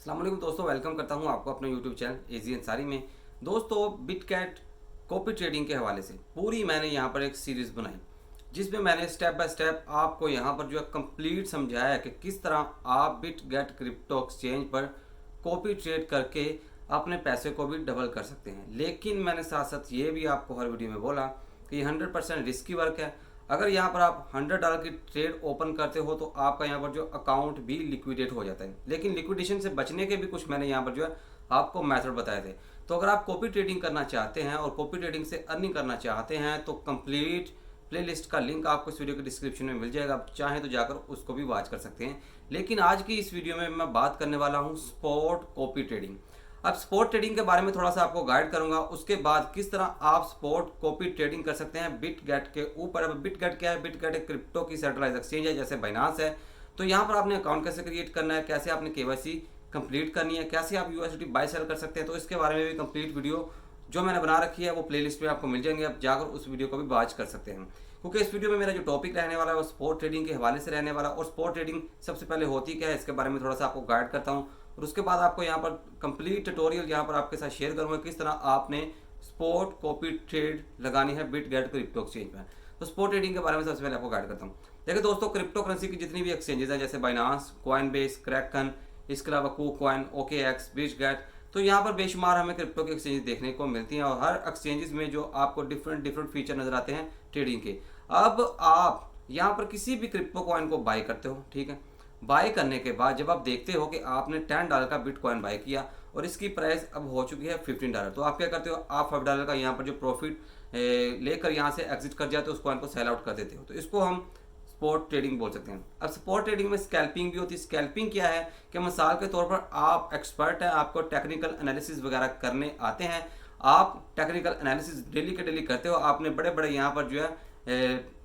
अस्सलाम वालेकुम दोस्तों, वेलकम करता हूं आपको अपने यूट्यूब चैनल एजी अंसारी में। दोस्तों, बिटकैट कॉपी ट्रेडिंग के हवाले से पूरी मैंने यहां पर एक सीरीज़ बनाई जिसमें मैंने स्टेप बाय स्टेप आपको यहां पर जो है कंप्लीट समझाया है कि किस तरह आप बिटगेट क्रिप्टो एक्सचेंज पर कॉपी ट्रेड करके अपने पैसे को भी डबल कर सकते हैं। लेकिन मैंने साथ साथ ये भी आपको हर वीडियो में बोला कि 100% रिस्की वर्क है। अगर यहाँ पर आप $100 की ट्रेड ओपन करते हो तो आपका यहाँ पर जो अकाउंट भी लिक्विडेट हो जाता है। लेकिन लिक्विडेशन से बचने के भी कुछ मैंने यहाँ पर जो है आपको मेथड बताए थे। तो अगर आप कॉपी ट्रेडिंग करना चाहते हैं और कॉपी ट्रेडिंग से अर्निंग करना चाहते हैं तो कंप्लीट प्लेलिस्ट का लिंक आपको इस वीडियो के डिस्क्रिप्शन में मिल जाएगा। आप चाहें तो जाकर उसको भी वॉच कर सकते हैं। लेकिन आज की इस वीडियो में मैं बात करने वाला हूँ स्पॉट कॉपी ट्रेडिंग। अब स्पॉट ट्रेडिंग के बारे में थोड़ा सा आपको गाइड करूंगा, उसके बाद किस तरह आप स्पॉट कॉपी ट्रेडिंग कर सकते हैं बिटगेट के ऊपर। अब बिटगेट क्या है? बिटगेट एक क्रिप्टो की सेंट्रलाइज एक्सचेंज है जैसे बाइनांस है। तो यहाँ पर आपने अकाउंट कैसे क्रिएट करना है, कैसे आपने केवाईसी कंप्लीट करनी है, कैसे आप यूएसडी बाय सेल कर सकते हैं, तो इसके बारे में भी कंप्लीट वीडियो जो मैंने बना रखी है वो प्लेलिस्ट में आपको मिल जाएंगे। आप जाकर उस वीडियो को भी वॉच कर सकते हैं, क्योंकि इस वीडियो में मेरा जो टॉपिक रहने वाला है वो स्पॉट ट्रेडिंग के हवाले से रहने वाला है। और स्पॉट ट्रेडिंग सबसे पहले होती क्या है इसके बारे में थोड़ा सा आपको गाइड करता हूँ, और उसके बाद आपको यहाँ पर कंप्लीट ट्यूटोरियल यहाँ पर आपके साथ शेयर करूँगा किस तरह आपने स्पॉट कॉपी ट्रेड लगानी है बिटगेट क्रिप्टो एक्सचेंज में। तो स्पॉट ट्रेडिंग के बारे में सबसे पहले आपको गाइड करता हूँ। देखिए दोस्तों, क्रिप्टो करेंसी की जितनी भी एक्सचेंजेस हैं जैसे बाइनांस, कॉइनबेस, क्रैकन, इसके अलावा कूकॉइन, ओकेएक्स, बिटगेट, तो यहाँ पर बेशुमार हमें क्रिप्टो की एक्सचेंज देखने को मिलती हैं और हर एक्सचेंजेस में जो आपको डिफरेंट फीचर नजर आते हैं ट्रेडिंग के। अब आप यहाँ पर किसी भी क्रिप्टो कॉइन को बाय करते हो, ठीक है। बाय करने के बाद जब आप देखते हो कि आपने $10 का बिटकॉइन बाय किया और इसकी प्राइस अब हो चुकी है $15, तो आप क्या करते हो? आप $5 का यहाँ पर जो प्रॉफिट लेकर यहाँ से एग्जिट कर जाते हो, उस कॉइन को सेल आउट कर देते हो। तो इसको हम स्पॉट ट्रेडिंग बोल सकते हैं। अब स्पॉट ट्रेडिंग में स्कैल्पिंग भी होती है। स्कैल्पिंग क्या है कि मिसाल के तौर पर आप एक्सपर्ट हैं, आपको टेक्निकल एनालिसिस वगैरह करने आते हैं, आप टेक्निकल एनालिसिस डेली के डेली करते हो, आपने बड़े बड़े यहाँ पर जो है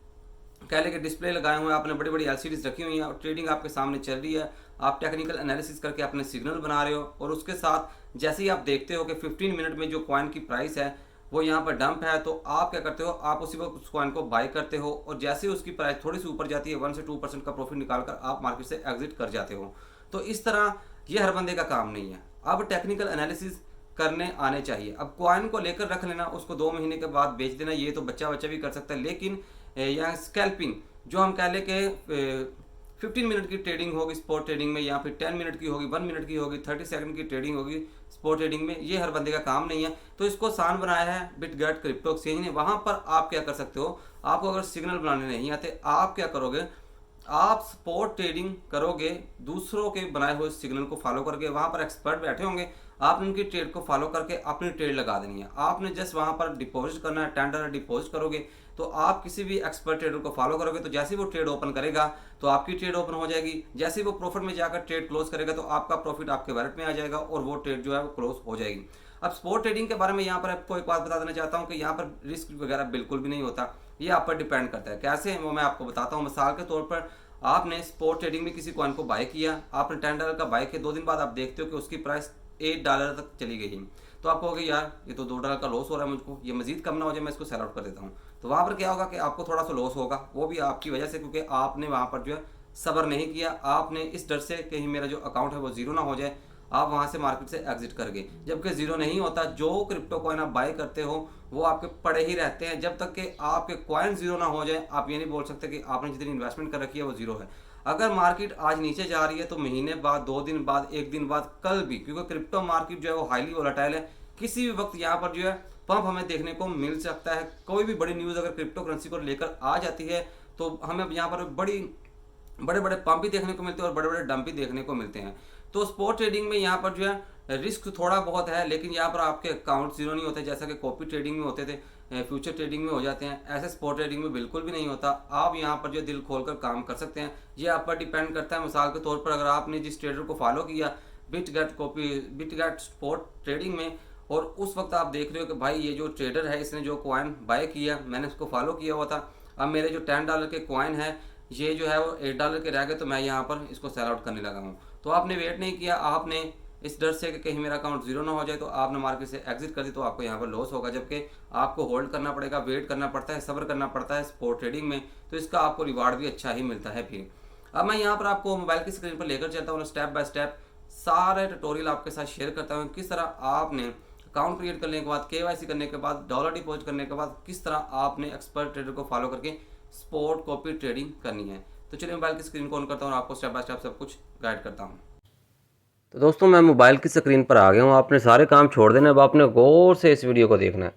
कैले के डिस्प्ले लगाए हुए हैं, आपने बड़ी बड़ी एलसीडीज रखी हुई हैं और ट्रेडिंग आपके सामने चल रही है, आप टेक्निकल एनालिसिस करके अपने सिग्नल बना रहे हो। और उसके साथ जैसे ही आप देखते हो कि 15 मिनट में जो कॉइन की प्राइस है वो यहाँ पर डंप है, तो आप क्या करते हो? आप उसी वक्त उस कॉइन को बाय करते हो और जैसे ही उसकी प्राइस थोड़ी सी ऊपर जाती है 1 से 2% का प्रॉफिट निकालकर आप मार्केट से एग्जिट कर जाते हो। तो इस तरह ये हर बंदे का काम नहीं है। अब टेक्निकल एनालिसिस करने आने चाहिए। अब कॉइन को लेकर रख लेना, उसको 2 महीने के बाद बेच देना, ये तो बच्चा बच्चा भी कर सकता है। लेकिन यहाँ स्कैल्पिंग जो हम कह लें कि 15 मिनट की ट्रेडिंग होगी स्पॉट ट्रेडिंग में, या फिर 10 मिनट की होगी, 1 मिनट की होगी, 30 सेकंड की ट्रेडिंग होगी स्पॉट ट्रेडिंग में, ये हर बंदे का काम नहीं है। तो इसको आसान बनाया है बिटगेट क्रिप्टो एक्सचेंज ने। वहां पर आप क्या कर सकते हो? आपको अगर सिग्नल बनाने नहीं आते, आप क्या करोगे? आप स्पॉट ट्रेडिंग करोगे दूसरों के बनाए हुए सिग्नल को फॉलो करके। वहां पर एक्सपर्ट बैठे होंगे, आपने उनकी ट्रेड को फॉलो करके अपनी ट्रेड लगा देनी है। आपने जस्ट वहां पर डिपॉजिट करना है, $10 डिपॉजिट करोगे तो आप किसी भी एक्सपर्ट ट्रेडर को फॉलो करोगे तो जैसे ही वो ट्रेड ओपन करेगा तो आपकी ट्रेड ओपन हो जाएगी। जैसे ही वो प्रॉफिट में जाकर ट्रेड क्लोज करेगा तो आपका प्रॉफिट आपके वॉलेट में आ जाएगा और वो ट्रेड जो है वो क्लोज हो जाएगी। अब स्पॉट ट्रेडिंग के बारे में यहाँ पर आपको एक बात बता देना चाहता हूँ कि यहाँ पर रिस्क वगैरह बिल्कुल भी नहीं होता। ये आप पर डिपेंड करता है कैसे, वो मैं आपको बताता हूँ। मिसाल के तौर पर आपने स्पॉट ट्रेडिंग में किसी कॉइन को बाय किया, आपने $10 का बाय किया, 2 दिन बाद आप देखते हो कि उसकी प्राइस $8 तक चली गई। तो आप कहोगे यार ये तो $2 का लॉस हो रहा है मुझको, ये मजीद कम ना हो जाए, मैं इसको सेल आउट कर देता हूँ। तो वहाँ पर क्या होगा कि आपको थोड़ा सा लॉस होगा, वो भी आपकी वजह से, क्योंकि आपने वहाँ पर जो है सब्र नहीं किया। आपने इस डर से कहीं मेरा जो अकाउंट है वो जीरो ना हो जाए, आप वहाँ से मार्केट से एग्जिट कर गए। जबकि जीरो नहीं होता, जो क्रिप्टो कॉइन आप बाय करते हो वो आपके पड़े ही रहते हैं जब तक कि आपके कॉइन जीरो ना हो जाए। आप ये नहीं बोल सकते कि आपने जितनी इन्वेस्टमेंट कर रखी है वो जीरो है। अगर मार्केट आज नीचे जा रही है तो महीने बाद, 2 दिन बाद, 1 दिन बाद, कल भी, क्योंकि क्रिप्टो मार्केट जो है वो हाईली वोलेटाइल है, किसी भी वक्त यहाँ पर जो है पंप हमें देखने को मिल सकता है। कोई भी बड़ी न्यूज़ अगर क्रिप्टो करेंसी को लेकर आ जाती है तो हमें यहाँ पर बड़े बड़े पंप भी देखने को मिलते हैं और बड़े बड़े डंप भी देखने को मिलते हैं। तो स्पॉट ट्रेडिंग में यहाँ पर जो है रिस्क थोड़ा बहुत है, लेकिन यहाँ पर आपके अकाउंट जीरो नहीं होते जैसा कि कॉपी ट्रेडिंग में होते थे, फ्यूचर ट्रेडिंग में हो जाते हैं। ऐसे स्पॉट ट्रेडिंग में बिल्कुल भी नहीं होता। आप यहाँ पर जो दिल खोलकर काम कर सकते हैं, ये आप पर डिपेंड करता है। मिसाल के तौर पर अगर आपने जिस ट्रेडर को फॉलो किया बिटगेट स्पॉट ट्रेडिंग में, और उस वक्त आप देख रहे हो कि भाई ये जो ट्रेडर है इसने जो कॉइन बाय किया, मैंने उसको फॉलो किया हुआ था, अब मेरे जो $10 के कॉइन है ये जो है वो $8 के रह गए, तो मैं यहाँ पर इसको सेल आउट करने लगा हूँ। तो आपने वेट नहीं किया, आपने इस डर से कि कहीं मेरा अकाउंट जीरो ना हो जाए तो आपने मार्केट से एग्जिट कर दी, तो आपको यहाँ पर लॉस होगा। जबकि आपको होल्ड करना पड़ेगा, वेट करना पड़ता है, सब्र करना पड़ता है स्पॉट ट्रेडिंग में, तो इसका आपको रिवार्ड भी अच्छा ही मिलता है। फिर अब मैं यहाँ पर आपको मोबाइल की स्क्रीन पर लेकर चलता हूँ, स्टेप बाय स्टेप सारे ट्यूटोरियल आपके साथ शेयर करता हूँ। किस तरह आपने अकाउंट क्रिएट करने के बाद, KYC करने के बाद, डॉलर डिपॉजिट करने के बाद किस तरह आपने एक्सपर्ट ट्रेडर को फॉलो करके स्पॉट कॉपी ट्रेडिंग करनी है। तो चलिए मोबाइल की स्क्रीन को ऑन करता हूँ और आपको स्टेप बाय स्टेप सब कुछ गाइड करता हूँ। तो दोस्तों मैं मोबाइल की स्क्रीन पर आ गया हूँ। आपने सारे काम छोड़ देना, अब आपने गौर से इस वीडियो को देखना है,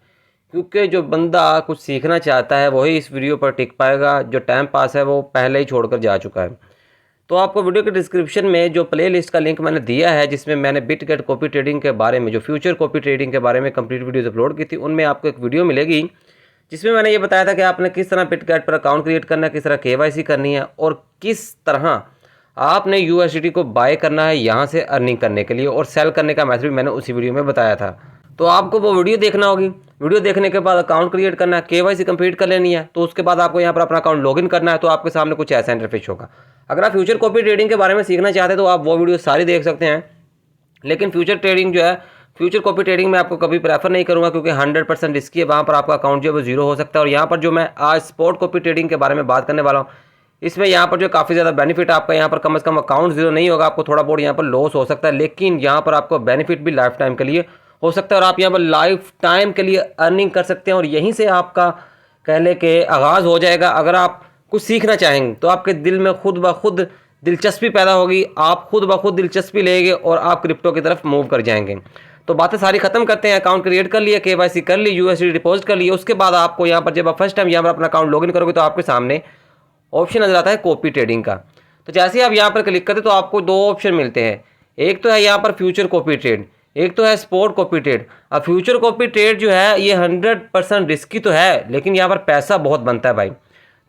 क्योंकि जो बंदा कुछ सीखना चाहता है वही इस वीडियो पर टिक पाएगा। जो टाइम पास है वो पहले ही छोड़कर जा चुका है। तो आपको वीडियो के डिस्क्रिप्शन में जो प्लेलिस्ट का लिंक मैंने दिया है, जिसमें मैंने बिटगेट कॉपी ट्रेडिंग के बारे में, जो फ्यूचर कॉपी ट्रेडिंग के बारे में कंप्लीट वीडियोस अपलोड की थी, उनमें आपको एक वीडियो मिलेगी जिसमें मैंने ये बताया था कि आपने किस तरह बिटगेट पर अकाउंट क्रिएट करना है, किस तरह KYC करनी है और किस तरह आपने USDT को बाय करना है यहाँ से अर्निंग करने के लिए, और सेल करने का मेथड भी मैंने उसी वीडियो में बताया था। तो आपको वो वीडियो देखना होगी। वीडियो देखने के बाद अकाउंट क्रिएट करना है, KYC कंप्लीट कर लेनी है, तो उसके बाद आपको यहाँ पर अपना अकाउंट लॉगिन करना है। तो आपके सामने कुछ ऐसा इंटरफेस होगा। अगर आप फ्यूचर कॉपी ट्रेडिंग के बारे में सीखना चाहते हैं तो आप वो वीडियो सारी देख सकते हैं, लेकिन फ्यूचर ट्रेडिंग जो है, फ्यूचर कॉपी ट्रेडिंग में आपको कभी प्रेफर नहीं करूँगा, क्योंकि 100% रिस्की है। वहाँ पर आपका अकाउंट जो है वो जीरो हो सकता है। और यहाँ पर जो मैं आज स्पॉट कॉपी ट्रेडिंग के बारे में बात करने वाला हूँ, इसमें यहाँ पर जो काफ़ी ज़्यादा बेनिफिट आपका, यहाँ पर कम से कम अकाउंट जीरो नहीं होगा, आपको थोड़ा बहुत यहाँ पर लॉस हो सकता है, लेकिन यहाँ पर आपको बेनिफिट भी लाइफ टाइम के लिए हो सकता है, और आप यहाँ पर लाइफ टाइम के लिए अर्निंग कर सकते हैं। और यहीं से आपका कहने के आगाज़ हो जाएगा। अगर आप कुछ सीखना चाहेंगे तो आपके दिल में खुद ब खुद दिलचस्पी पैदा होगी, आप खुद ब खुद दिलचस्पी लेंगे और आप क्रिप्टो की तरफ मूव कर जाएंगे। तो बातें सारी खत्म करते हैं। अकाउंट क्रिएट कर लिए, KYC कर ली, USDT डिपॉजिट कर लिए। उसके बाद आपको यहाँ पर जब आप फर्स्ट टाइम यहाँ पर अपना अकाउंट लॉगिन करोगे तो आपके सामने ऑप्शन नजर आता है कॉपी ट्रेडिंग का। तो जैसे ही आप यहाँ पर क्लिक करते तो आपको दो ऑप्शन मिलते हैं। एक तो है यहाँ पर फ्यूचर कॉपी ट्रेड, एक तो है स्पॉट कॉपी ट्रेड। अब फ्यूचर कॉपी ट्रेड जो है ये 100% रिस्की तो है, लेकिन यहाँ पर पैसा बहुत बनता है भाई।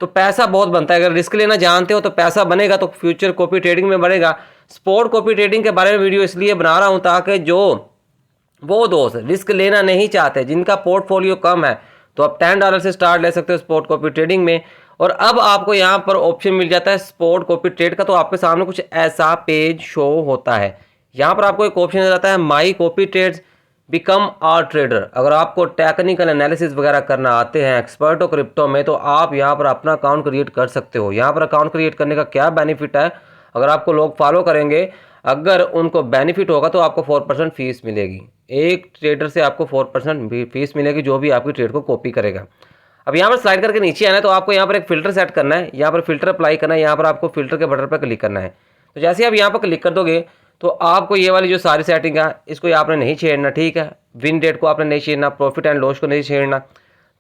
तो पैसा बहुत बनता है, अगर रिस्क लेना जानते हो तो पैसा बनेगा, तो फ्यूचर कॉपी ट्रेडिंग में बढ़ेगा। स्पॉट कॉपी ट्रेडिंग के बारे में वीडियो इसलिए बना रहा हूँ ताकि जो वो दोस्त रिस्क लेना नहीं चाहते, जिनका पोर्टफोलियो कम है, तो आप $10 से स्टार्ट ले सकते हो स्पॉट कॉपी ट्रेडिंग में। और अब आपको यहाँ पर ऑप्शन मिल जाता है स्पॉट कॉपी ट्रेड का। तो आपके सामने कुछ ऐसा पेज शो होता है। यहाँ पर आपको एक ऑप्शन आ जाता है my copy trades become our trader. अगर आपको टेक्निकल एनालिसिस वगैरह करना आते हैं, एक्सपर्ट हो क्रिप्टो में, तो आप यहाँ पर अपना अकाउंट क्रिएट कर सकते हो। यहाँ पर अकाउंट क्रिएट करने का क्या बेनिफिट है, अगर आपको लोग फॉलो करेंगे, अगर उनको बेनिफिट होगा तो आपको 4% फीस मिलेगी। एक ट्रेडर से आपको 4% फीस मिलेगी जो भी आपकी ट्रेड को कॉपी करेगा। अब यहाँ पर स्लाइड करके नीचे आना है, तो आपको यहाँ पर एक फ़िल्टर सेट करना है, यहाँ पर फ़िल्टर अप्लाई करना है, यहाँ पर आपको फ़िल्टर के बटन पर क्लिक करना है। तो जैसे आप यहाँ पर क्लिक कर दोगे तो आपको ये वाली जो सारी सेटिंग है इसको आपने नहीं छेड़ना, ठीक है। विन डेट को आपने नहीं छेड़ना, प्रॉफिट एंड लॉस को नहीं छेड़ना,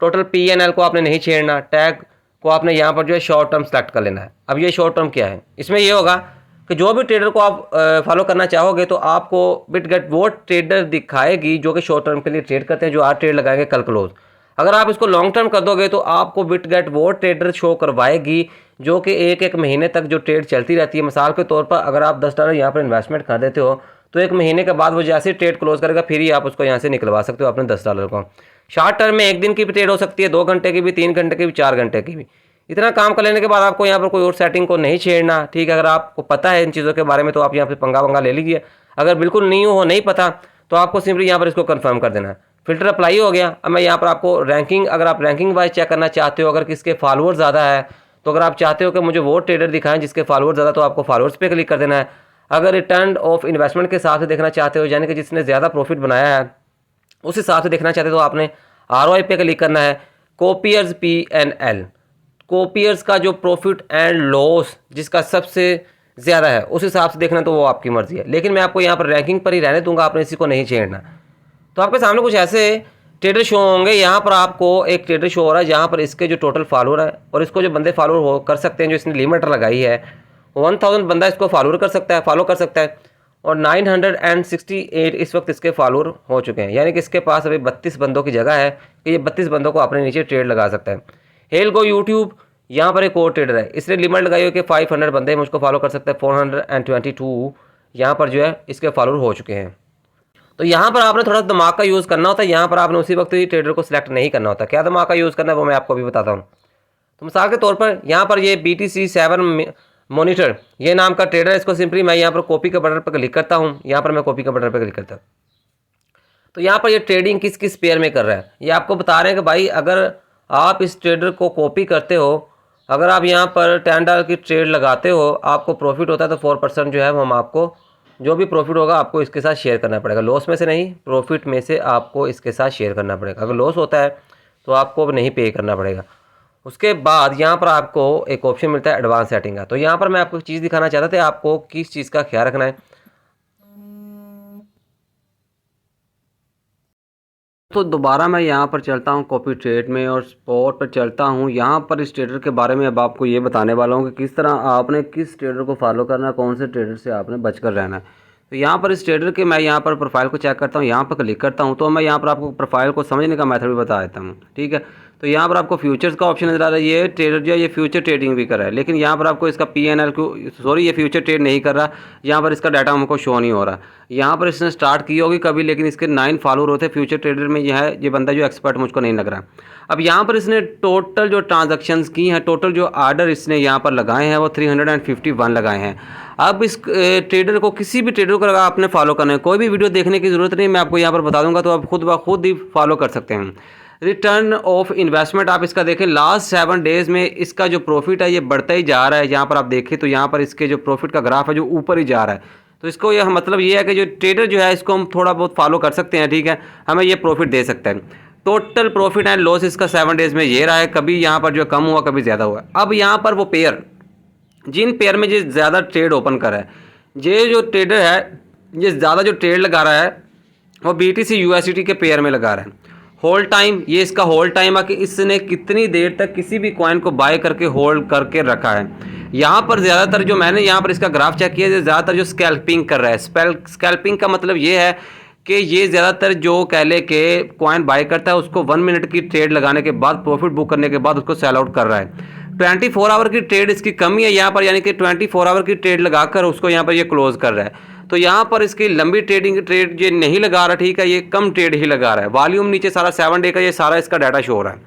टोटल PNL को आपने नहीं छेड़ना, टैग को आपने यहाँ पर जो है शॉर्ट टर्म सेलेक्ट कर लेना है। अब ये शॉर्ट टर्म क्या है, इसमें ये होगा कि जो भी ट्रेडर को आप फॉलो करना चाहोगे तो आपको बिटगेट वो ट्रेडर दिखाएगी जो कि शॉर्ट टर्म के लिए ट्रेड करते हैं, जो आज ट्रेड लगाएंगे कल क्लोज। अगर आप इसको लॉन्ग टर्म कर दोगे तो आपको बिटगेट वो ट्रेडर शो करवाएगी जो कि एक महीने तक जो ट्रेड चलती रहती है। मिसाल के तौर पर अगर आप $10 यहाँ पर इन्वेस्टमेंट कर देते हो तो एक महीने के बाद वो जैसे ट्रेड क्लोज करेगा फिर ही आप उसको यहाँ से निकलवा सकते हो अपने $10 को। शॉर्ट टर्म में एक दिन की भी ट्रेड हो सकती है, 2 घंटे की भी, 3 घंटे की भी, 4 घंटे की भी। इतना काम कर लेने के बाद आपको यहाँ पर कोई और सेटिंग को नहीं छेड़ना, ठीक है। अगर आपको पता है इन चीज़ों के बारे में तो आप यहाँ पर पंगा वंगा ले लीजिए। अगर बिल्कुल नहीं पता तो आपको सिंपली यहाँ पर इसको कन्फर्म कर देना है। फिल्टर अप्लाई हो गया। अब मैं यहाँ पर आपको रैंकिंग, अगर आप रैंकिंग वाइज चेक करना चाहते हो, अगर किसके फॉलोअर ज़्यादा है, तो अगर आप चाहते हो कि मुझे वो ट्रेडर दिखाएं जिसके फॉलोअर ज़्यादा, तो आपको फॉलोअर्स पे क्लिक कर देना है। अगर रिटर्न ऑफ इन्वेस्टमेंट के हिसाब से देखना चाहते हो, यानी कि जिसने ज़्यादा प्रॉफिट बनाया है उस हिसाब से देखना चाहते हो, तो आपने ROI पे क्लिक करना है। कॉपियर्स PNL, कॉपियर्स का जो प्रॉफिट एंड लॉस जिसका सबसे ज़्यादा है उस हिसाब से देखना, तो वो आपकी मर्ज़ी है। लेकिन मैं आपको यहाँ पर रैंकिंग पर ही रहने दूंगा, आपने इसी को नहीं छेड़ना। तो आपके सामने कुछ ऐसे ट्रेडर शो होंगे। यहाँ पर आपको एक ट्रेडर शो हो रहा है जहाँ पर इसके जो टोटल फॉलोअर है और इसको जो बंदे फॉलोअर हो कर सकते हैं, जो इसने लिमिट लगाई है 1000 बंदा इसको फॉलो कर सकता है। और 968 इस वक्त इसके फॉलोअर हो चुके हैं, यानी कि इसके पास अभी 32 बंदों की जगह है कि ये 32 बंदों को अपने नीचे ट्रेड लगा सकता है। हेल गो यूट्यूब, यहाँ पर एक और ट्रेडर है, इसने लिमिट लगाई हो कि 500 बंदे मुझको फॉलो कर सकते हैं। 422 यहाँ पर जो है इसके फॉलोअर हो चुके हैं। तो यहाँ पर आपने थोड़ा दिमाग का यूज़ करना होता है। यहाँ पर आपने उसी वक्त ही ट्रेडर को सिलेक्ट नहीं करना होता। क्या दिमाग का यूज़ करना है वो मैं आपको अभी बताता हूँ। तो मिसाल के तौर पर यहाँ पर ये BTC7 मॉनिटर ये नाम का ट्रेडर है, इसको सिंपली मैं यहाँ पर कॉपी के बटन पर क्लिक करता हूँ। यहाँ पर मैं कॉपी के बटन पर क्लिक करता हूँ तो यहाँ पर ये ट्रेडिंग किस पेयर में कर रहा है ये आपको बता रहे हैं कि भाई अगर आप इस ट्रेडर को कॉपी करते हो, अगर आप यहाँ पर $10 की ट्रेड लगाते हो, आपको प्रॉफिट होता है तो 4% जो है वो हम आपको जो भी प्रॉफिट होगा आपको इसके साथ शेयर करना पड़ेगा, लॉस में से नहीं, प्रॉफिट में से आपको इसके साथ शेयर करना पड़ेगा। अगर लॉस होता है तो आपको अब नहीं पे करना पड़ेगा। उसके बाद यहाँ पर आपको एक ऑप्शन मिलता है एडवांस सेटिंग का। तो यहाँ पर मैं आपको एक चीज़ दिखाना चाहता था, आपको किस चीज़ का ख्याल रखना है। तो दोबारा मैं यहाँ पर चलता हूँ कॉपी ट्रेड में और स्पॉट पर चलता हूँ। यहाँ पर इस ट्रेडर के बारे में अब आपको ये बताने वाला हूँ कि किस तरह आपने किस ट्रेडर को फॉलो करना है, कौन से ट्रेडर से आपने बचकर रहना है। तो यहाँ पर इस ट्रेडर के मैं यहाँ पर प्रोफाइल को चेक करता हूँ, यहाँ पर क्लिक करता हूँ। तो मैं यहाँ पर आपको प्रोफाइल को समझने का मेथड भी बता देता हूँ, ठीक है। तो यहाँ पर आपको फ्यूचर्स का ऑप्शन नजर आ रहा है। ये ट्रेडर जो है ये फ्यूचर ट्रेडिंग भी कर रहा है, लेकिन यहाँ पर आपको इसका PNL को, सॉरी, ये फ्यूचर ट्रेड नहीं कर रहा। यहाँ पर इसका डाटा हमको शो नहीं हो रहा। यहाँ पर इसने स्टार्ट की होगी कभी, लेकिन इसके 9 फॉलोअर होते हैं फ्यूचर ट्रेडर में। यह है, ये बंदा जो एक्सपर्ट मुझको नहीं लग रहा। अब यहाँ पर इसने टोटल जो ट्रांजैक्शंस की हैं, टोटल जो आर्डर इसने यहाँ पर लगाए हैं वो 351 लगाए हैं। अब इस ट्रेडर को, किसी भी ट्रेडर को अगर आपने फॉलो करना है, कोई भी वीडियो देखने की ज़रूरत नहीं, मैं आपको यहाँ पर बता दूंगा, तो आप खुद ब खुद ही फॉलो कर सकते हैं। रिटर्न ऑफ इन्वेस्टमेंट आप इसका देखें, लास्ट 7 डेज़ में इसका जो प्रॉफिट है ये बढ़ता ही जा रहा है। यहाँ पर आप देखें तो यहाँ पर इसके जो प्रॉफिट का ग्राफ है जो ऊपर ही जा रहा है। तो इसको यह मतलब ये है कि जो ट्रेडर जो है इसको हम थोड़ा बहुत फॉलो कर सकते हैं, ठीक है, हमें ये प्रॉफिट दे सकता है। टोटल प्रॉफिट एंड लॉस इसका 7 डेज़ में ये रहा है, कभी यहाँ पर जो कम हुआ कभी ज़्यादा हुआ। अब यहाँ पर वो पेयर, जिन पेयर में जो ज़्यादा ट्रेड ओपन कर रहा है, ये जो ट्रेडर है ये ज़्यादा जो ट्रेड लगा रहा है वो BTC USDT के पेयर में लगा रहा है। होल्ड टाइम, ये इसका होल्ड टाइम है कि इसने कितनी देर तक किसी भी कॉइन को बाय करके होल्ड करके रखा है। यहाँ पर ज़्यादातर जो मैंने यहाँ पर इसका ग्राफ चेक किया, ज़्यादातर जो स्कैल्पिंग कर रहा है, स्कैल्पिंग का मतलब ये है कि ये ज़्यादातर जो कह ले के कॉइन बाय करता है उसको 1 मिनट की ट्रेड लगाने के बाद, प्रॉफिट बुक करने के बाद उसको सेल आउट कर रहा है। 24 आवर की ट्रेड इसकी कमी है यहाँ पर, यानी कि 24 आवर की ट्रेड लगाकर उसको यहाँ पर ये क्लोज कर रहा है। तो यहाँ पर इसकी लंबी ट्रेड ये नहीं लगा रहा, ठीक है, ये कम ट्रेड ही लगा रहा है। वॉल्यूम नीचे सारा 7 डे का ये सारा इसका डाटा शो हो रहा है।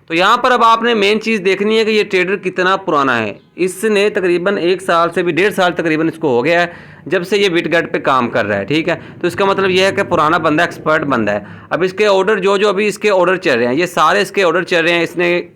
तो यहाँ पर अब आपने मेन चीज़ देखनी है कि ये ट्रेडर कितना पुराना है। इसने तकरीबन 1 साल से भी 1.5 साल तकरीबन इसको हो गया है जब से ये बिटगेट पे काम कर रहा है, ठीक है। तो इसका मतलब ये है कि पुराना बंदा, एक्सपर्ट बंदा है। अब इसके ऑर्डर जो अभी इसके ऑर्डर चल रहे हैं, ये सारे इसके ऑर्डर चल रहे हैं। इसने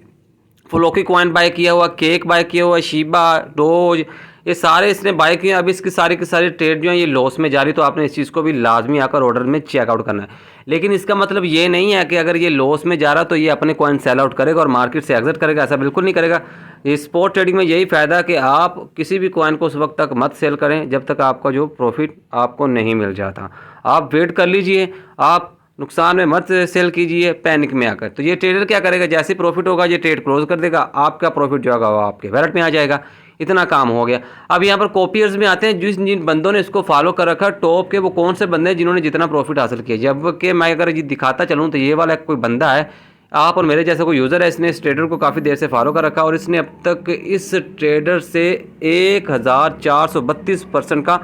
फ्लोकी कॉइन बाय किया हुआ, केक बाय किया हुआ, शीबा, डोज, ये सारे इसने बाय किए। अब इसकी सारी की सारी ट्रेड जो है ये लॉस में जा रही, तो आपने इस चीज़ को भी लाजमी आकर ऑर्डर में चेकआउट करना है। लेकिन इसका मतलब ये नहीं है कि अगर ये लॉस में जा रहा तो ये अपने कॉइन सेल आउट करेगा और मार्केट से एग्जिट करेगा, ऐसा बिल्कुल नहीं करेगा। ये स्पॉट ट्रेडिंग में यही फ़ायदा कि आप किसी भी कॉइन को उस वक्त तक मत सेल करें जब तक आपका जो प्रॉफिट आपको नहीं मिल जाता। आप वेट कर लीजिए, आप नुकसान में मत सेल कीजिए पैनिक में आकर। तो ये ट्रेडर क्या करेगा, जैसे प्रॉफिट होगा ये ट्रेड क्लोज कर देगा, आपका प्रॉफिट जो होगा वो आपके वैलेट में आ जाएगा। इतना काम हो गया। अब यहाँ पर कॉपियर्स में आते हैं, जिन बंदों ने इसको फॉलो कर रखा टॉप के, वो कौन से बंदे हैं जिन्होंने जितना प्रॉफिट हासिल किया। जबकि मैं अगर ये दिखाता चलूँ तो ये वाला कोई बंदा है, आप और मेरे जैसा कोई यूज़र है, इसने इस ट्रेडर को काफ़ी देर से फॉलो कर रखा और इसने अब तक इस ट्रेडर से 1432% का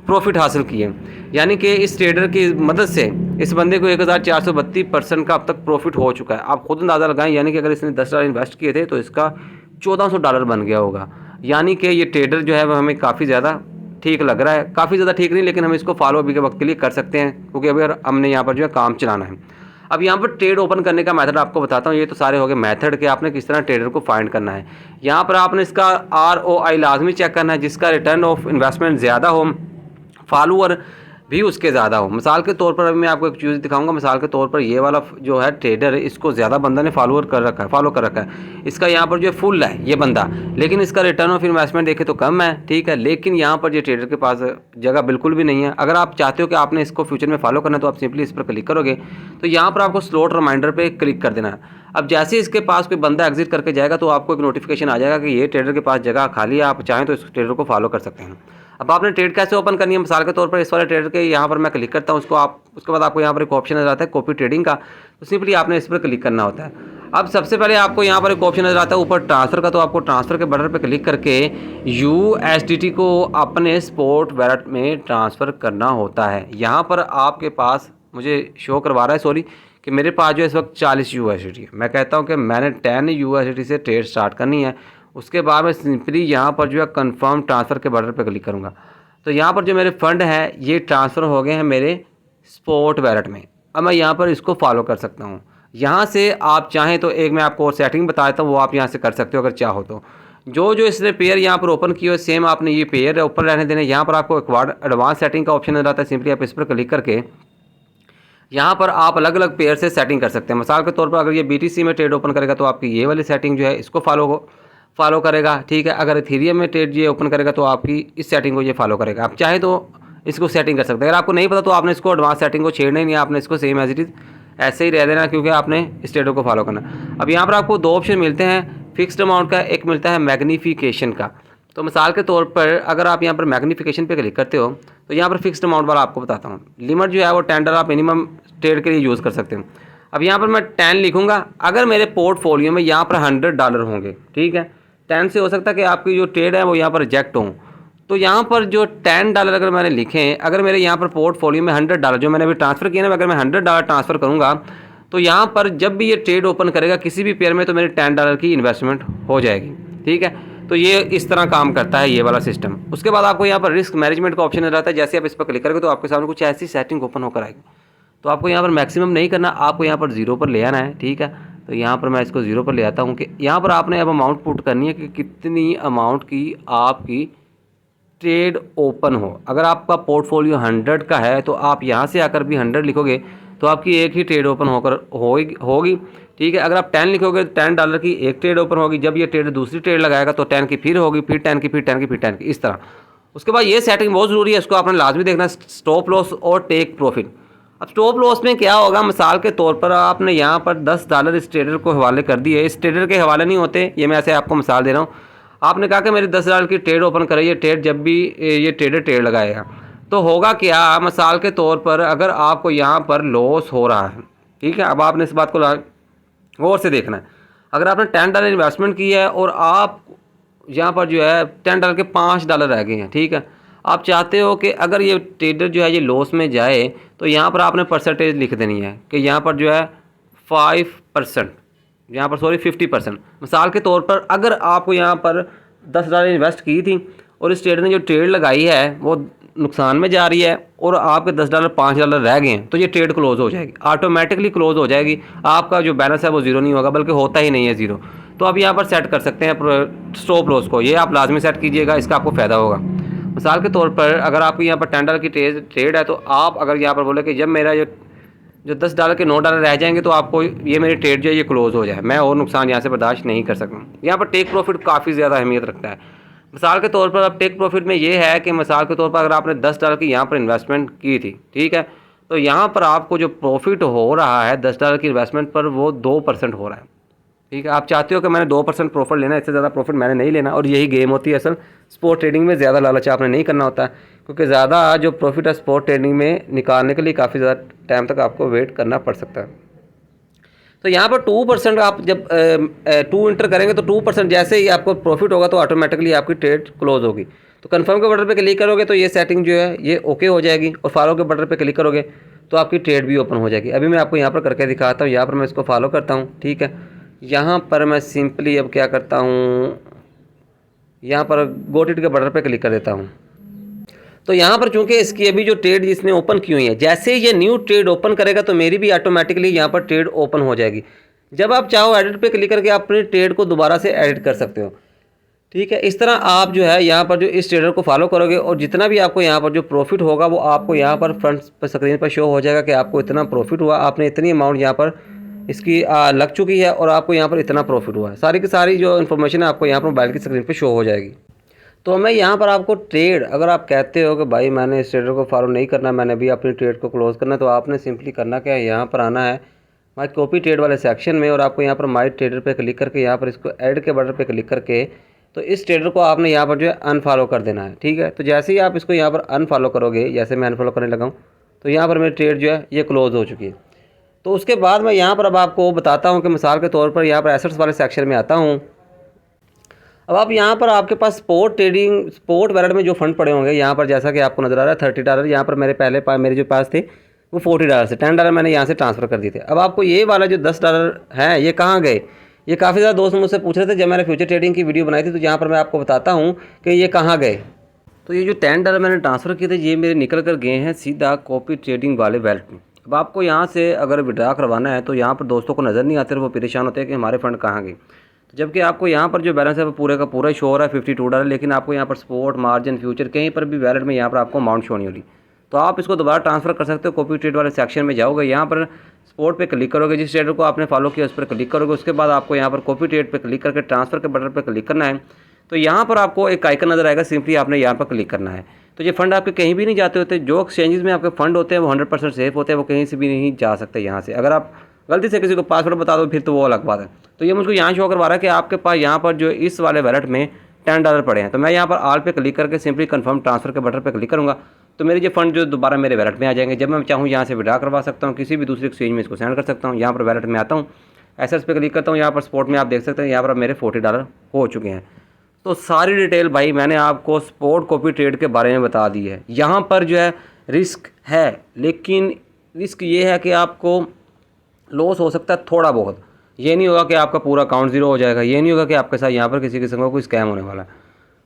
प्रॉफिट हासिल किए। यानी कि इस ट्रेडर की मदद से इस बंदे को 1432% का अब तक प्रॉफिट हो चुका है। आप खुद अंदाज़ा लगाएं, यानी कि अगर इसने $10 इन्वेस्ट किए थे तो इसका $1400 बन गया होगा। यानी कि ये ट्रेडर जो है वह हमें काफ़ी ज़्यादा ठीक लग रहा है, काफ़ी ज़्यादा ठीक नहीं, लेकिन हम इसको फॉलो अभी के वक्त के लिए कर सकते हैं, क्योंकि अभी हमने यहाँ पर जो है काम चलाना है। अब यहाँ पर ट्रेड ओपन करने का मेथड आपको बताता हूँ। ये तो सारे हो गए मेथड के, आपने किस तरह ट्रेडर को फाइंड करना है। यहाँ पर आपने इसका ROI लाजमी चेक करना है, जिसका रिटर्न ऑफ इन्वेस्टमेंट ज़्यादा हो, फॉलोअर भी उसके ज़्यादा हो। मिसाल के तौर पर अभी मैं आपको एक चीज़ दिखाऊंगा। मिसाल के तौर पर ये वाला जो है ट्रेडर, इसको ज़्यादा बंदा ने फॉलो कर रखा है। इसका यहाँ पर जो है फुल है ये बंदा, लेकिन इसका रिटर्न ऑफ इन्वेस्टमेंट देखे तो कम है, ठीक है। लेकिन यहाँ पर ये ट्रेडर के पास जगह बिल्कुल भी नहीं है। अगर आप चाहते हो कि आपने इसको फ्यूचर में फॉलो करना है तो आप सिंपली इस पर क्लिक करोगे तो यहाँ पर आपको स्लॉट रिमाइंडर पर क्लिक कर देना है। अब जैसे इसके पास कोई बंदा एग्जिट करके जाएगा तो आपको एक नोटिफिकेशन आ जाएगा कि ये ट्रेडर के पास जगह खाली है, आप चाहें तो इस ट्रेडर को फॉलो कर सकते हैं। अब आपने ट्रेड कैसे ओपन करनी है, मिसाल के तौर पर इस वाले ट्रेडर के यहाँ पर मैं क्लिक करता हूँ, उसके बाद आपको यहाँ पर एक ऑप्शन नजर आता है कॉपी ट्रेडिंग का, तो सिंपली आपने इस पर क्लिक करना होता है। अब सबसे पहले आपको यहाँ पर एक ऑप्शन नजर आता है ऊपर ट्रांसफ़र का, तो आपको ट्रांसफ़र के बटन पर क्लिक करके USDT को अपने स्पॉट वैलेट में ट्रांसफ़र करना होता है। यहाँ पर आपके पास मुझे शो करवा रहा है, सॉरी, कि मेरे पास जो इस वक्त 40 USDT है। मैं कहता हूँ कि मैंने 10 USDT से ट्रेड स्टार्ट करनी है। उसके बाद मैं सिंपली यहाँ पर जो है कंफर्म ट्रांसफ़र के बटन पर क्लिक करूँगा, तो यहाँ पर जो मेरे फंड हैं ये ट्रांसफ़र हो गए हैं मेरे स्पॉट वैलेट में। अब मैं यहाँ पर इसको फॉलो कर सकता हूँ। यहाँ से आप चाहें तो एक मैं आपको और सेटिंग बता देता हूँ, वो आप यहाँ से कर सकते हो अगर चाहो तो। जो जो इसने पेयर यहाँ पर ओपन किया है सेम आपने ये पेयर ओपन रहने देना है। यहाँ पर आपको एक एडवांस सेटिंग का ऑप्शन नजर आता है, सिंपली आप इस पर क्लिक करके यहाँ पर आप अलग अलग पेयर से सेटिंग कर सकते हैं। मिसाल के तौर पर अगर ये BTC में ट्रेड ओपन करेगा तो आपकी ये वाली सेटिंग जो है इसको फॉलो करेगा, ठीक है। अगर इथेरियम में ट्रेड ये ओपन करेगा तो आपकी इस सेटिंग को ये फॉलो करेगा। आप चाहे तो इसको सेटिंग कर सकते हैं। अगर आपको नहीं पता तो आपने इसको एडवांस सेटिंग को छेड़ना ही नहीं है, आपने इसको सेम एज इट इज़ ऐसे ही रह देना, क्योंकि आपने इस ट्रेडर को फॉलो करना। अब यहाँ पर आपको दो ऑप्शन मिलते हैं, फिक्स्ड अमाउंट का, एक मिलता है मैग्नीफिकेशन का। तो मिसाल के तौर पर अगर आप यहाँ पर मैग्नीफिकेशन पे क्लिक करते हो तो यहाँ पर फिक्स्ड अमाउंट वाला आपको बताता हूँ। लिमिट जो है वो $10 आप मिनिमम ट्रेड के लिए यूज़ कर सकते हो। अब यहाँ पर मैं 10 लिखूँगा। अगर मेरे पोर्टफोलियो में यहाँ पर $100 होंगे, ठीक है, 10 से हो सकता है कि आपकी जो ट्रेड है वो यहाँ पर रिजेक्ट हों। तो यहाँ पर जो $10 अगर मैंने लिखे हैं, अगर मेरे यहाँ पर पोर्टफोलियो में $100 जो मैंने अभी ट्रांसफ़र किया ना, अगर मैं $100 ट्रांसफ़र करूँगा तो यहाँ पर जब भी ये ट्रेड ओपन करेगा किसी भी पेयर में तो मेरे $10 की इन्वेस्टमेंट हो जाएगी, ठीक है। तो ये इस तरह काम करता है ये वाला सिस्टम। उसके बाद आपको यहाँ पर रिस्क मैनेजमेंट का ऑप्शन रहता है। जैसे आप इस पर क्लिक करोगे तो आपके सामने कुछ ऐसी सेटिंग ओपन होकर आएगी। तो आपको यहाँ पर मैक्सिमम नहीं करना, आपको यहाँ पर 0 पर ले आना है, ठीक है। तो यहाँ पर मैं इसको 0 पर ले आता हूँ कि यहाँ पर आपने अब अमाउंट पुट करनी है कि कितनी अमाउंट की आपकी ट्रेड ओपन हो। अगर आपका पोर्टफोलियो 100 का है तो आप यहाँ से आकर भी 100 लिखोगे तो आपकी एक ही ट्रेड ओपन होकर होगी, ठीक है। अगर आप 10 लिखोगे तो $10 की एक ट्रेड ओपन होगी। जब ये ट्रेड दूसरी ट्रेड लगाएगा तो 10 की फिर होगी, फिर 10 की, फिर 10 की, फिर 10 की, इस तरह। उसके बाद ये सेटिंग बहुत ज़रूरी है, इसको आपने लाजमी देखना, स्टॉप लॉस और टेक प्रॉफिट। अब स्टॉप लॉस में क्या होगा, मिसाल के तौर पर आपने यहाँ पर $10 इस ट्रेडर को हवाले कर दिए। इस ट्रेडर के हवाले नहीं होते, ये मैं ऐसे आपको मिसाल दे रहा हूँ। आपने कहा कि मेरे $10 की ट्रेड ओपन करे, ये ट्रेड जब भी ये ट्रेडर ट्रेड लगाएगा तो होगा क्या, मिसाल के तौर पर अगर आपको यहाँ पर लॉस हो रहा है, ठीक है। अब आपने इस बात को गौर से देखना है। अगर आपने $10 इन्वेस्टमेंट की है और आप यहाँ पर जो है $10 के $5 रह गए हैं, ठीक है। आप चाहते हो कि अगर ये ट्रेडर जो है ये लॉस में जाए तो यहाँ पर आपने परसेंटेज लिख देनी है कि यहाँ पर जो है 5%, यहाँ पर सॉरी 50%। मिसाल के तौर पर अगर आपको यहाँ पर $10 इन्वेस्ट की थी और इस ट्रेडर ने जो ट्रेड लगाई है वो नुकसान में जा रही है और आपके $10 $5 रह गए हैं तो ये ट्रेड क्लोज हो जाएगी, ऑटोमेटिकली क्लोज हो जाएगी। आपका जो बैलेंस है वो 0 नहीं होगा, बल्कि होता ही नहीं है 0। तो आप यहाँ पर सेट कर सकते हैं स्टॉप लॉस को, ये आप लाजमी सेट कीजिएगा, इसका आपको फ़ायदा होगा। मिसाल के तौर पर अगर आपकी यहाँ पर $10 की ट्रेड है तो आप अगर यहाँ पर बोले कि जब मेरा जो $10 के $9 रह जाएंगे तो आपको ये मेरी ट्रेड जो है ये क्लोज हो जाए, मैं और नुकसान यहाँ से बर्दाश्त नहीं कर सकता। यहाँ पर टेक प्रॉफिट काफ़ी ज़्यादा अहमियत रखता है। मिसाल के तौर पर अब टेक प्रॉफिट में ये है कि मिसाल के तौर पर अगर आपने $10 की यहाँ पर इन्वेस्टमेंट की थी, ठीक है, तो यहाँ पर आपको जो प्रॉफिट हो रहा है $10 की इन्वेस्टमेंट पर वो 2% हो रहा है, ठीक है। आप चाहते हो कि मैंने 2% प्रॉफिट लेना है, इससे ज़्यादा प्रॉफिट मैंने नहीं लेना, और यही गेम होती है असल। स्पॉट ट्रेडिंग में ज़्यादा लालच आपने नहीं करना होता, क्योंकि ज़्यादा जो प्रॉफिट है स्पॉट ट्रेडिंग में निकालने के लिए काफ़ी ज़्यादा टाइम तक आपको वेट करना पड़ सकता है। तो यहाँ पर 2% आप जब 2 इंटर करेंगे तो 2% जैसे ही आपको प्रॉफिट होगा तो ऑटोमेटिकली आपकी ट्रेड क्लोज होगी। तो कंफर्म के बटन पे क्लिक करोगे तो ये सेटिंग जो है ये ओके हो जाएगी, और फॉलो के बटन पे क्लिक करोगे तो आपकी ट्रेड भी ओपन हो जाएगी। अभी मैं आपको यहाँ पर करके दिखाता हूँ। यहाँ पर मैं इसको फॉलो करता हूँ, ठीक है। यहाँ पर मैं सिंपली अब क्या करता हूँ, यहाँ पर गो इट के बटन पे क्लिक कर देता हूँ। तो यहाँ पर चूंकि इसकी अभी जो ट्रेड इसने ओपन की हुई है, जैसे ही ये न्यू ट्रेड ओपन करेगा तो मेरी भी ऑटोमेटिकली यहाँ पर ट्रेड ओपन हो जाएगी। जब आप चाहो एडिट पे क्लिक करके आप अपनी ट्रेड को दोबारा से एडिट कर सकते हो, ठीक है। इस तरह आप जो है यहाँ पर जो इस ट्रेडर को फॉलो करोगे और जितना भी आपको यहाँ पर जो प्रॉफिट होगा वो आपको यहाँ पर फ्रंट पर स्क्रीन पर शो हो जाएगा कि आपको इतना प्रॉफिट हुआ, आपने इतनी अमाउंट यहाँ पर इसकी लग चुकी है और आपको यहाँ पर इतना प्रॉफिट हुआ है। सारी की सारी जो इन्फॉर्मेशन है आपको यहाँ पर मोबाइल की स्क्रीन पर शो हो जाएगी। तो मैं यहाँ पर आपको ट्रेड, अगर आप कहते हो कि भाई मैंने इस ट्रेडर को फॉलो नहीं करना, मैंने भी अपनी ट्रेड को क्लोज करना, तो आपने सिंपली करना क्या है, यहाँ पर आना है माई कॉपी ट्रेड वाले सेक्शन में, और आपको यहाँ पर माई ट्रेडर पे क्लिक करके यहाँ पर इसको ऐड के बटन पे क्लिक करके तो इस ट्रेडर को आपने यहाँ पर जो है अनफॉलो कर देना है, ठीक है। तो जैसे ही आप इसको यहाँ पर अनफॉलो करोगे, जैसे मैं अनफॉलो करने लगा हूँ, तो यहाँ पर मेरी ट्रेड जो है ये क्लोज हो चुकी है। तो उसके बाद मैं यहाँ पर अब आपको बताता हूँ कि मिसाल के तौर पर यहाँ पर एसेट्स वाले सेक्शन में आता हूँ। अब आप यहाँ पर आपके पास स्पॉट वैलेट में जो फंड पड़े होंगे, यहाँ पर जैसा कि आपको नज़र आ रहा है $30, यहाँ पर मेरे जो पास थे वो $40 से $10 मैंने यहाँ से ट्रांसफ़र कर दिए थे। अब आपको ये वाला जो $10 है ये कहाँ गए, ये काफ़ी ज़्यादा दोस्त मुझसे पूछ रहे थे जब मैंने फ्यूचर ट्रेडिंग की वीडियो बनाई थी, तो यहाँ पर मैं आपको बताता हूँ कि ये कहाँ गए। तो ये जो $10 मैंने ट्रांसफ़र किए थे ये मेरे निकल कर गए हैं सीधा कॉपी ट्रेडिंग वाले वैलेट में। अब आपको यहाँ से अगर विड्रा करवाना है तो यहाँ पर दोस्तों को नज़र नहीं आते, वो परेशान होते हैं कि हमारे फ़ंड कहाँ गए। जबकि आपको यहाँ पर जो बैलेंस है वो पूरे का पूरा शो हो रहा है $52, लेकिन आपको यहाँ पर स्पॉट मार्जिन फ्यूचर कहीं पर भी वैलेट में यहाँ पर आपको अमाउंट शो नहीं हो रही। तो आप इसको दोबारा ट्रांसफ़र कर सकते हो। कॉपी ट्रेड वाले सेक्शन में जाओगे, यहाँ पर स्पॉट पे क्लिक करोगे, जिस ट्रेडर को आपने फॉलो किया उस पर क्लिक करोगे, उसके बाद आपको यहाँ पर कॉपी ट्रेड पे क्लिक करके ट्रांसफ़र के बटन पर क्लिक करना है। तो यहाँ पर आपको एक आइकन नज़र आएगा, सिंपली आपने यहाँ पर क्लिक करना है। तो ये फंड आपके कहीं भी नहीं जाते होते। जो एक्सचेंजेस में आपके फंड होते हैं वो 100% सेफ होते हैं, वो कहीं से भी नहीं जा सकते यहाँ से। अगर आप गलती से किसी को पासवर्ड बता दो फिर तो वो अलग बात है। तो ये मुझको यहाँ शो करवा रहा है कि आपके पास यहाँ पर जो इस वाले वैलेट में $10 पड़े हैं। तो मैं यहाँ पर ऑल पे क्लिक करके सिंपली कंफर्म ट्रांसफ़र के बटन पे क्लिक करूँगा तो मेरे ये फंड जो दोबारा मेरे वैलेट में आ जाएंगे। जब मैं चाहूँ यहाँ से विड्रा करवा सकता हूँ, किसी भी दूसरे एक्सचेंज में इसको सेंड कर सकता हूँ। यहाँ पर वैलेट में आता हूँ, एसेट्स पे क्लिक करता हूँ, यहाँ पर स्पॉट में आप देख सकते हैं यहाँ पर मेरे $40 हो चुके हैं। तो सारी डिटेल भाई मैंने आपको स्पॉट कॉपी ट्रेड के बारे में बता दी है। यहाँ पर जो है रिस्क है, लेकिन रिस्क ये है कि आपको लॉस हो सकता है थोड़ा बहुत। ये नहीं होगा कि आपका पूरा अकाउंट ज़ीरो हो जाएगा, ये नहीं होगा कि आपके साथ यहाँ पर किसी किस्म का कोई स्कैम होने वाला है।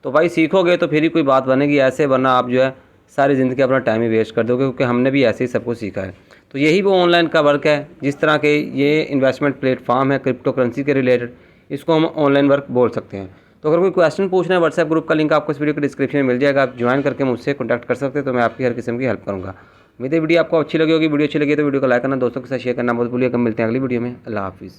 तो भाई सीखोगे तो फिर ही कोई बात बनेगी, ऐसे वरना आप जो है सारी ज़िंदगी अपना टाइम ही वेस्ट कर दोगे, क्योंकि हमने भी ऐसे ही सब कुछ सीखा है। तो यही वो ऑनलाइन का वर्क है, जिस तरह के ये इन्वेस्टमेंट प्लेटफॉर्म है क्रिप्टो करेंसी के रिलेटेड, इसको हम ऑनलाइन वर्क बोल सकते हैं। तो अगर कोई क्वेश्चन पूछना है, व्हाट्सएप ग्रुप का लिंक आपको इस वीडियो के डिस्क्रिप्शन में मिल जाएगा, आप ज्वाइन करके मुझसे कॉन्टैक्ट कर सकते हैं। तो मैं आपकी हर किस्म की हेल्प करूँगा। मेरी वीडियो आपको अच्छी लगी होगी, वीडियो अच्छी लगी तो वीडियो को लाइक करना, दोस्तों के साथ शेयर करना मत भूलिए। कब मिलते हैं अगली वीडियो में। अल्लाह हाफिज़।